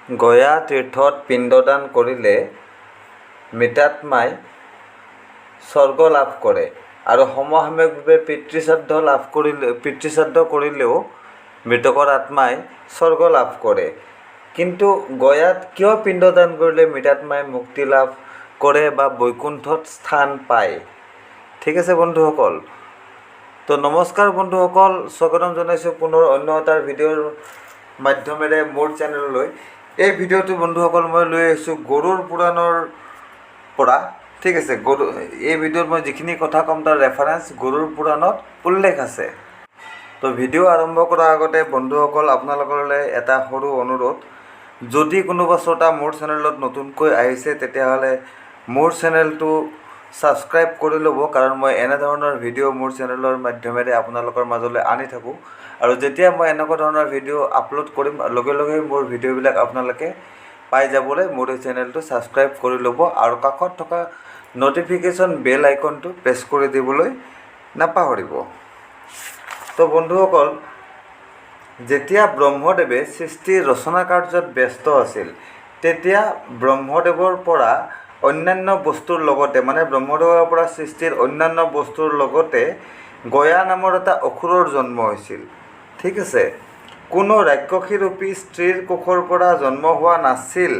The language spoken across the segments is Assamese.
গয়া তীৰ্থত পিণ্ডদান কৰিলে মৃতাত্মাই স্বৰ্গ লাভ কৰে আৰু সমসাময়িকভাৱে পিতৃশ্ৰাদ্ধ কৰিলেও মৃতকৰ আত্মাই স্বৰ্গ লাভ কৰে। কিন্তু গয়াত কিয় পিণ্ডদান কৰিলে মৃতাত্মাই মুক্তি লাভ কৰে বা বৈকুণ্ঠত স্থান পায়? ঠিক আছে বন্ধুসকল, তো নমস্কাৰ বন্ধুসকল, স্বাগতম জনাইছোঁ পুনৰ অন্য এটা ভিডিঅ'ৰ মাধ্যমেৰে মোৰ চেনেললৈ। এই ভিডিঅ'টো বন্ধুসকল মই লৈ আহিছোঁ গৰুড় পুৰাণৰ পৰা। ঠিক আছে, এই ভিডিঅ'ত মই যিখিনি কথা ক'ম তাৰ ৰেফাৰেঞ্চ গৰুড় পুৰাণত উল্লেখ আছে। তো ভিডিঅ' আৰম্ভ কৰাৰ আগতে বন্ধুসকল আপোনালোকলৈ এটা সৰু অনুৰোধ, যদি কোনোবা শ্ৰোতা মোৰ চেনেলত নতুনকৈ আহিছে তেতিয়াহ'লে মোৰ চেনেলটো ছাবস্ক্ৰাইব কৰি ল'ব, কাৰণ মই এনেধৰণৰ ভিডিঅ' মোৰ চেনেলৰ মাধ্যমেৰে আপোনালোকৰ মাজলৈ আনি থাকোঁ। আৰু যেতিয়া মই এনেকুৱা ধৰণৰ ভিডিঅ' আপলোড কৰিম লগে লগে মোৰ ভিডিঅ'বিলাক আপোনালোকে পাই যাবলৈ মোৰ এই চেনেলটো ছাবস্ক্ৰাইব কৰি ল'ব আৰু কাষত থকা ন'টিফিকেশ্যন বেল আইকনটো প্ৰেছ কৰি দিবলৈ নাপাহৰিব। তো বন্ধুসকল, যেতিয়া ব্ৰহ্মদেৱে সৃষ্টিৰ ৰচনা কাৰ্যত ব্যস্ত আছিল তেতিয়া ব্ৰহ্মদেৱৰ পৰা অন্যান্য বস্তুৰ লগতে ব্ৰহ্মদেৱৰ পৰা সৃষ্টিৰ অন্যান্য বস্তুৰ লগতে গয়া নামৰ এটা অসুৰৰ জন্ম হৈছিল। ঠিক আছে, কোনো ৰাক্ষসীৰূপী স্ত্ৰীৰ কোখৰ পৰা জন্ম হোৱা নাছিল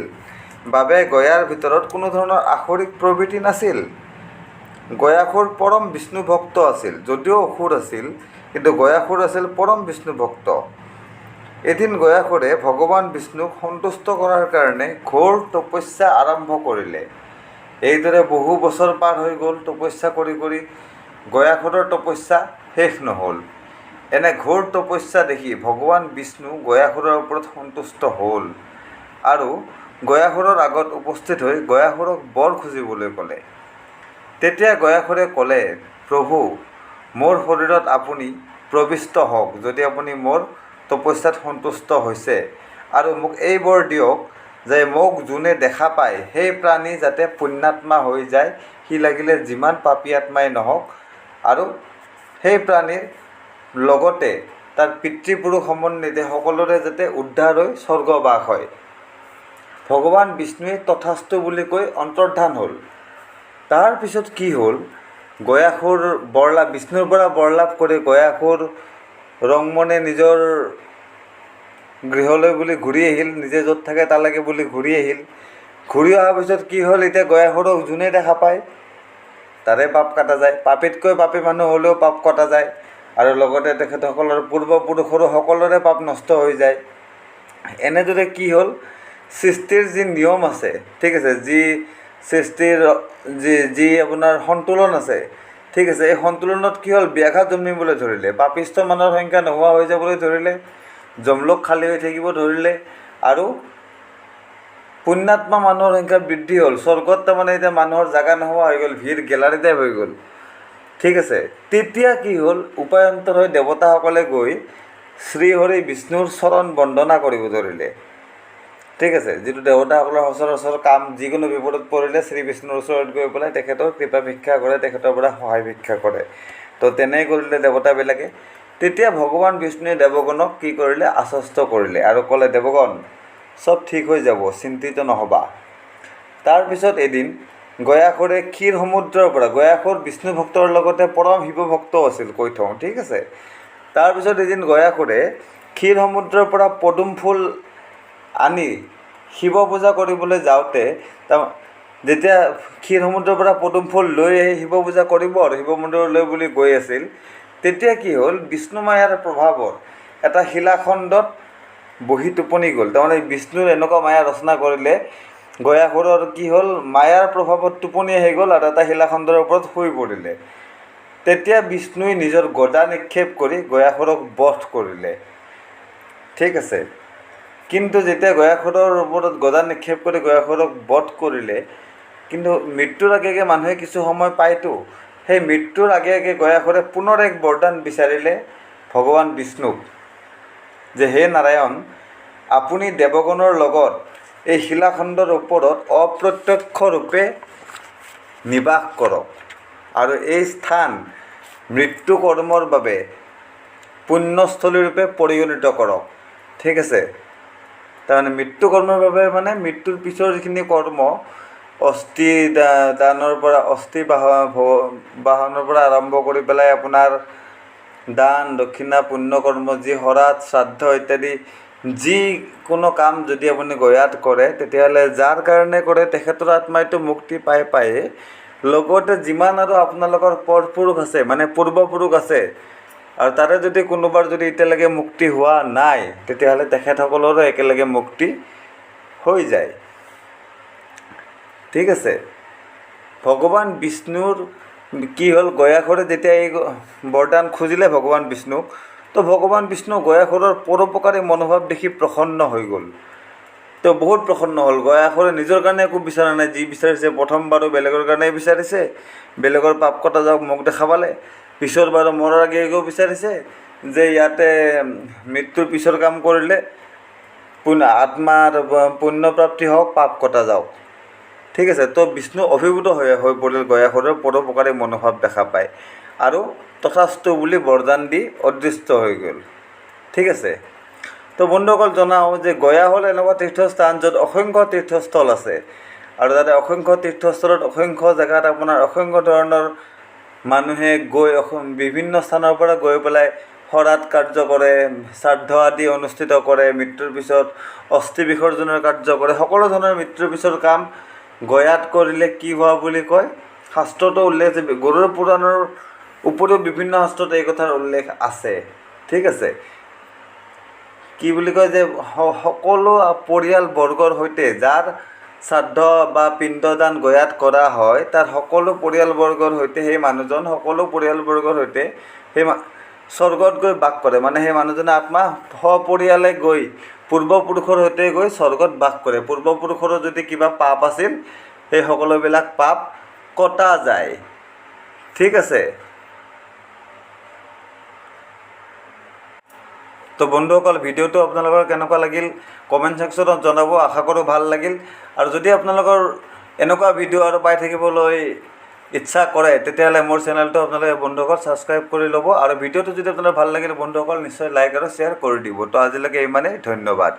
বাবে গয়াৰ ভিতৰত কোনো ধৰণৰ আসুৰিক প্ৰবৃত্তি নাছিল। গয়াসুৰ পৰম বিষ্ণু ভক্ত আছিল, যদিও অসুৰ আছিল কিন্তু গয়াসুৰ আছিল পৰম বিষ্ণু ভক্ত। এদিন গয়াসুৰে ভগৱান বিষ্ণুক সন্তুষ্ট কৰাৰ কাৰণে ঘোৰ তপস্যা আৰম্ভ কৰিলে। এইদৰে বহু বছৰ পাৰ হৈ গ'ল, তপস্যা কৰি কৰি গয়াসুৰৰ তপস্যা শেষ নহ'ল। এনে ঘোৰ তপস্যা দেখি ভগৱান বিষ্ণু গয়াসুৰৰ ওপৰত সন্তুষ্ট হ'ল আৰু গয়াসুৰৰ আগত উপস্থিত হৈ গয়াসুৰক বৰ খুজিবলৈ ক'লে। তেতিয়া গয়াসুৰে ক'লে, প্ৰভু, মোৰ শৰীৰত আপুনি প্ৰবিষ্ট হওক যদি আপুনি মোৰ তপস্যাত সন্তুষ্ট হৈছে, আৰু মোক এই বৰ দিয়ক যে মোক যোনে দেখা পায় সেই প্ৰাণী যাতে পুণ্যাত্মা হৈ যায়, সি লাগিলে যিমান পাপী আত্মাই নহওক, আৰু সেই প্ৰাণীৰ লগতে তাৰ পিতৃপুৰুষ সমন্বিতে সকলোৰে যাতে উদ্ধাৰ হৈ স্বৰ্গবাস হয়। ভগৱান বিষ্ণুৱে তথাস্তু বুলি কৈ অন্তৰ্ধান হ'ল। তাৰপিছত কি হ'ল, গয়াসুৰ বিষ্ণুৰ পৰা বৰলাভ কৰি গয়াসুৰ ৰংমনে নিজৰ গৃহলৈ বুলি ঘূৰি আহিল, নিজে য'ত থাকে তালৈকে বুলি ঘূৰি আহিল। ঘূৰি অহাৰ পিছত কি হ'ল, এতিয়া গয়াসুৰক যোনে দেখা পায় তাৰে পাপ কটা যায়, পাপীতকৈ পাপী মানুহ হ'লেও পাপ কটা যায়, আৰু লগতে তেখেতসকলৰ পূৰ্বপুৰুষৰো সকলোৰে পাপ নষ্ট হৈ যায়। এনেদৰে কি হ'ল, সৃষ্টিৰ যি নিয়ম আছে, ঠিক আছে, যি সৃষ্টিৰ যি আপোনাৰ সন্তুলন আছে, ঠিক আছে, এই সন্তুলনত কি হ'ল, ব্যাঘাত জন্মিবলৈ ধৰিলে। পাপিষ্ঠ মানুহৰ সংখ্যা নোহোৱা হৈ যাবলৈ ধৰিলে, যমলোক খালী হৈ থাকিব ধৰিলে, আৰু পুণ্যাত্মা মানুহৰ সংখ্যা বৃদ্ধি হ'ল। স্বৰ্গত এতিয়া মানুহৰ জাগা নোহোৱা হৈ গ'ল, ভিৰ গেলাৰী টাইপ হৈ গ'ল। ঠিক আছে, তেতিয়া কি হ'ল, উপায়ন্তৰ হৈ দেৱতাসকলে গৈ শ্ৰীহৰি বিষ্ণুৰ চৰণ বন্দনা কৰিব ধৰিলে। ঠিক আছে, যিটো দেৱতাসকলৰ সচৰাচৰ কাম, যিকোনো বিপদত পৰিলে শ্ৰী বিষ্ণুৰ ওচৰত গৈ পেলাই তেখেতৰ কৃপা ভিক্ষা কৰে, তেখেতৰ পৰা সহায় ভিক্ষা কৰে। তো তেনেই কৰিলে দেৱতাবিলাকে। তেতিয়া ভগৱান বিষ্ণুৱে দেৱগণক কি কৰিলে, আশ্বস্ত কৰিলে আৰু ক'লে, দেৱগণ চব ঠিক হৈ যাব, চিন্তিত নহ'বা। তাৰপিছত এদিন গয়াসুৰে ক্ষীৰ সমুদ্ৰৰ পৰা, গয়াসুৰ বিষ্ণু ভক্তৰ লগতে পৰম শিৱ ভক্ত আছিল, কৈ থওঁ। ঠিক আছে, তাৰপিছত এদিন গয়াসুৰে ক্ষীৰ সমুদ্ৰৰ পৰা পদুম ফুল আনি শিৱ পূজা কৰিবলৈ যাওঁতে, যেতিয়া ক্ষীৰ সমুদ্ৰৰ পৰা পদুম ফুল লৈ আহি শিৱ পূজা কৰিব আৰু শিৱ মন্দিৰলৈ বুলি গৈ আছিল, তেতিয়া কি হ'ল, বিষ্ণু মায়াৰ প্ৰভাৱত এটা শিলাখণ্ডত বহি টোপনি গ'ল। বিষ্ণুৰ এনেকুৱা মায়া ৰচনা কৰিলে, গয়াসুৰৰ কি হ'ল, মায়াৰ প্ৰভাৱত টোপনি আহি গ'ল আৰু এটা শিলাখণ্ডৰ ওপৰত শুই পৰিলে। তেতিয়া বিষ্ণুৱে নিজৰ গদা নিক্ষেপ কৰি গয়াসুৰক বধ কৰিলে। ঠিক আছে, কিন্তু যেতিয়া গয়াসুৰৰ ওপৰত গদা নিক্ষেপ কৰি গয়াসুৰক বধ কৰিলে, কিন্তু মৃত্যুৰ আগে আগে মানুহে কিছু সময় পায়তো, সেই মৃত্যুৰ আগে আগে গয়াসুৰে পুনৰ এক বৰদান বিচাৰিলে ভগৱান বিষ্ণুক, যে হে নাৰায়ণ, আপুনি দেৱগণৰ লগত এই শিলাখণ্ডৰ ওপৰত অপ্ৰত্যক্ষ ৰূপে নিবাস কৰক আৰু এই স্থান মৃত্যু কৰ্মৰ বাবে পুণ্যস্থলীৰূপে পৰিগণিত কৰক। ঠিক আছে, তাৰমানে মৃত্যু কৰ্মৰ বাবে মানে মৃত্যুৰ পিছৰ যিখিনি কৰ্ম অস্থি দানৰ পৰা অস্থি বাহনৰ পৰা আৰম্ভ কৰি পেলাই আপোনাৰ দান দক্ষিণা পুণ্য কৰ্ম যি শৰাধ শ্ৰাদ্ধ ইত্যাদি যিকোনো কাম যদি আপুনি গয়াত কৰে তেতিয়াহ'লে যাৰ কাৰণে কৰে তেখেতৰ আত্মাইতো মুক্তি পায়ে লগতে যিমান আৰু আপোনালোকৰ পৰপুৰুষ আছে মানে পূৰ্বপুৰুষ আছে আৰু তাৰে যদি কোনোবাৰ যদি এতিয়ালৈকে মুক্তি হোৱা নাই তেতিয়াহ'লে তেখেতসকলৰো একেলগে মুক্তি হৈ যায়। ঠিক আছে। ভগৱান বিষ্ণুৰ কি হ'ল গয়াখৰে যেতিয়া এই বৰদান খুজিলে ভগৱান বিষ্ণুক, তো ভগৱান বিষ্ণু গয়াখৰৰ পৰোপকাৰী মনোভাৱ দেখি প্ৰসন্ন হৈ গ'ল। তো বহুত প্ৰসন্ন হ'ল। গয়াখৰে নিজৰ কাৰণে একো বিচৰা নাই, যি বিচাৰিছে প্ৰথমবাৰো বেলেগৰ কাৰণেই বিচাৰিছে, বেলেগৰ পাপ কটা যাওক মোক দেখা পালে। পিছৰ বাৰো মৰাৰ আগে আগেও বিচাৰিছে যে ইয়াতে মৃত্যুৰ পিছৰ কাম কৰিলে আত্মাৰ পুণ্যপ্ৰাপ্তি হওক, পাপ কটা যাওক। ঠিক আছে। তো বিষ্ণু অভিভূত হৈ পৰিল গয়াখৰৰ পৰোপকাৰী মনোভাৱ দেখা পায় আৰু তথাস্তু বুলি বৰদান দি অদৃষ্ট হৈ গ'ল। ঠিক আছে। তো বন্ধুসকল জনাওঁ যে গয়া হ'ল এনেকুৱা তীৰ্থস্থান য'ত অসংখ্য তীৰ্থস্থল আছে আৰু তাতে অসংখ্য তীৰ্থস্থলত অসংখ্য জেগাত আপোনাৰ অসংখ্য ধৰণৰ মানুহে গৈ বিভিন্ন স্থানৰ পৰা গৈ পেলাই শৰাধ কাৰ্য কৰে, শ্ৰাদ্ধ আদি অনুষ্ঠিত কৰে, মৃত্যুৰ পিছত অস্থি বিসৰ্জনৰ কাৰ্য কৰে। সকলো ধৰণৰ মৃত্যুৰ পিছৰ কাম গয়াত কৰিলে কি হোৱা বুলি কয় শাস্ত্ৰতো উল্লেখ আছে। গৰুড় পুৰাণৰ উপৰিও বিভিন্ন শাস্ত্ৰত এই কথাৰ উল্লেখ আছে। ঠিক আছে। কি বুলি কয় যে সকলো পৰিয়ালবৰ্গৰ সৈতে যাৰ শ্ৰাদ্ধ বা পিণ্ডদান গয়াত কৰা হয় তাৰ সকলো পৰিয়ালবৰ্গৰ সৈতে সেই মানুহজন সকলো পৰিয়ালবৰ্গৰ সৈতে সেই স্বৰ্গত গৈ বাস কৰে। মানে সেই মানুহজনে আত্মা সপৰিয়ালে গৈ পূৰ্বপুৰুষৰ সৈতে গৈ স্বৰ্গত বাস কৰে। পূৰ্বপুৰুষৰো যদি কিবা পাপ আছিল সেই সকলোবিলাক পাপ কটা যায়। ঠিক আছে। তো বন্ধুসকল ভিডিঅ'টো আপোনালোকৰ কেনেকুৱা লাগিল কমেণ্ট ছেকশ্যনত জনাব। আশা কৰোঁ ভাল লাগিল। আৰু যদি আপোনালোকৰ এনেকুৱা ভিডিঅ' আৰু পাই থাকিবলৈ ইচ্ছা কৰে তেতিয়াহ'লে মোৰ চেনেলটো আপোনালোকে বন্ধুসকল ছাবস্ক্ৰাইব কৰি ল'ব আৰু ভিডিঅ'টো যদি আপোনাৰ ভাল লাগিল বন্ধুসকল নিশ্চয় লাইক আৰু শ্বেয়াৰ কৰি দিব। তো আজিলৈকে ইমানেই, ধন্যবাদ।